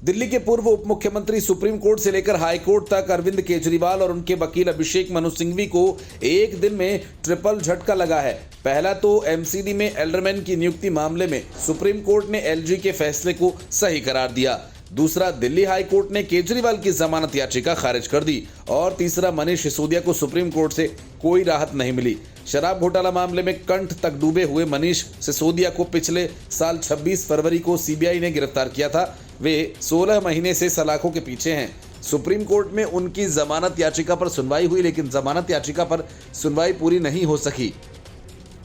दिल्ली के पूर्व उप मुख्यमंत्री सुप्रीम कोर्ट से लेकर हाई कोर्ट तक अरविंद केजरीवाल और उनके वकील अभिषेक मनु सिंघवी को एक दिन में ट्रिपल झटका लगा है। पहला तो एमसीडी में एल्डरमैन की नियुक्ति मामले में सुप्रीम कोर्ट ने एलजी के फैसले को सही करार दिया। दूसरा, दिल्ली हाई कोर्ट ने केजरीवाल की जमानत याचिका खारिज कर दी। और तीसरा, मनीष सिसोदिया को सुप्रीम कोर्ट से कोई राहत नहीं मिली। शराब घोटाला मामले में कंठ तक डूबे हुए मनीष सिसोदिया को पिछले साल 26 फरवरी को सीबीआई ने गिरफ्तार किया था। वे 16 महीने से सलाखों के पीछे हैं। सुप्रीम कोर्ट में उनकी जमानत याचिका पर सुनवाई हुई, लेकिन जमानत याचिका पर सुनवाई पूरी नहीं हो सकी।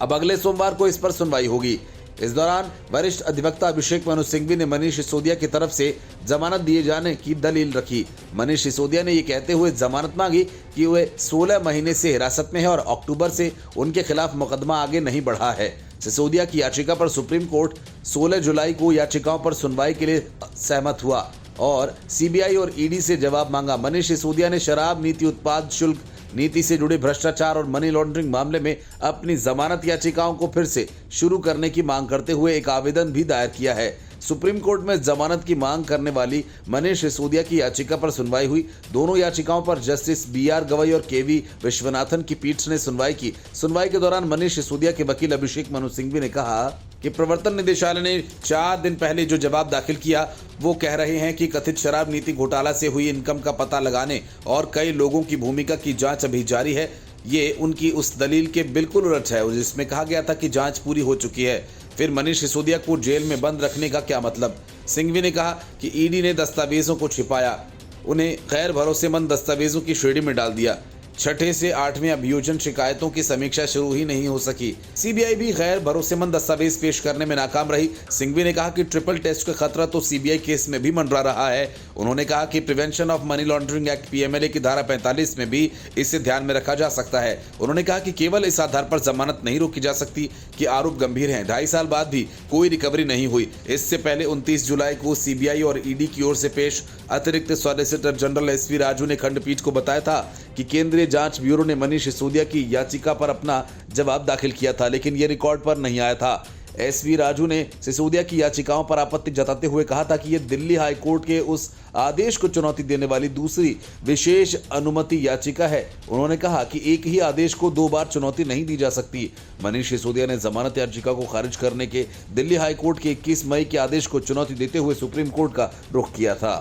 अब अगले सोमवार को इस पर सुनवाई होगी। इस दौरान वरिष्ठ अधिवक्ता अभिषेक मनु सिंघवी ने मनीष सिसोदिया की तरफ से जमानत दिए जाने की दलील रखी। मनीष सिसोदिया ने ये कहते हुए जमानत मांगी कि वे 16 महीने से हिरासत में है और अक्टूबर से उनके खिलाफ मुकदमा आगे नहीं बढ़ा है। सिसोदिया की याचिका पर सुप्रीम कोर्ट 16 जुलाई को याचिकाओं पर सुनवाई के लिए सहमत हुआ और सीबीआई और ईडी से जवाब मांगा। मनीष सिसोदिया ने शराब नीति, उत्पाद शुल्क नीति से जुड़े भ्रष्टाचार और मनी लॉन्ड्रिंग मामले में अपनी जमानत याचिकाओं को फिर से शुरू करने की मांग करते हुए एक आवेदन भी दायर किया है। सुप्रीम कोर्ट में जमानत की मांग करने वाली मनीष सिसोदिया की याचिका पर सुनवाई हुई। दोनों याचिकाओं पर जस्टिस बीआर गवई और केवी विश्वनाथन की पीठ ने सुनवाई की। सुनवाई के दौरान मनीष सिसोदिया के वकील अभिषेक मनु सिंघवी ने कहा कि प्रवर्तन निदेशालय ने 4 दिन पहले जो जवाब दाखिल किया वो कह रहे हैं कि कथित शराब नीति घोटाला से हुई इनकम का पता लगाने और कई लोगों की भूमिका की जांच अभी जारी है। ये उनकी उस दलील के बिल्कुल उलट है जिसमें कहा गया था कि जांच पूरी हो चुकी है। फिर मनीष सिसोदिया को जेल में बंद रखने का क्या मतलब? सिंघवी ने कहा कि ईडी ने दस्तावेजों को छिपाया, उन्हें गैर भरोसेमंद दस्तावेजों की श्रेणी में डाल दिया। 6 से 8वें अभियोजन शिकायतों की समीक्षा शुरू ही नहीं हो सकी। सीबीआई भी गैर भरोसेमंद दस्तावेज पेश करने में नाकाम रही। सिंघवी ने कहा कि ट्रिपल टेस्ट का खतरा तो सीबीआई केस में भी मंडरा रहा है। उन्होंने कहा कि prevention of money laundering act PMLA की धारा 45 में भी इसे ध्यान में रखा जा सकता है। उन्होंने कहा कि केवल इस आधार पर जमानत नहीं रोकी जा सकती कि आरोप गंभीर हैं। 2.5 साल बाद भी कोई रिकवरी नहीं हुई। इससे पहले 29 जुलाई को सीबीआई और ईडी की ओर से पेश अतिरिक्त सॉलिसिटर जनरल एसवी राजू ने खंडपीठ को बताया था कि केंद्रीय जांच ब्यूरो ने मनीष सिसोदिया की याचिका पर अपना जवाब दाखिल किया था, लेकिन यह रिकॉर्ड पर नहीं आया था। एसवी राजू ने सिसोदिया की याचिकाओं पर आपत्ति जताते हुए कहा था कि यह दिल्ली हाई कोर्ट के उस आदेश को चुनौती देने वाली दूसरी विशेष अनुमति याचिका है। उन्होंने कहा कि एक ही आदेश को 2 बार चुनौती नहीं दी जा सकती। मनीष सिसोदिया ने जमानत याचिका को खारिज करने के दिल्ली हाई कोर्ट के 21 मई के आदेश को चुनौती देते हुए सुप्रीम कोर्ट का रुख किया था।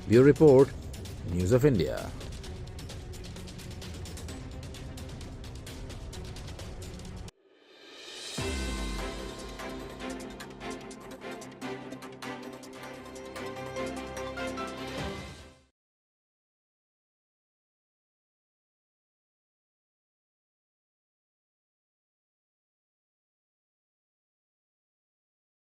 Bureau report, news of India.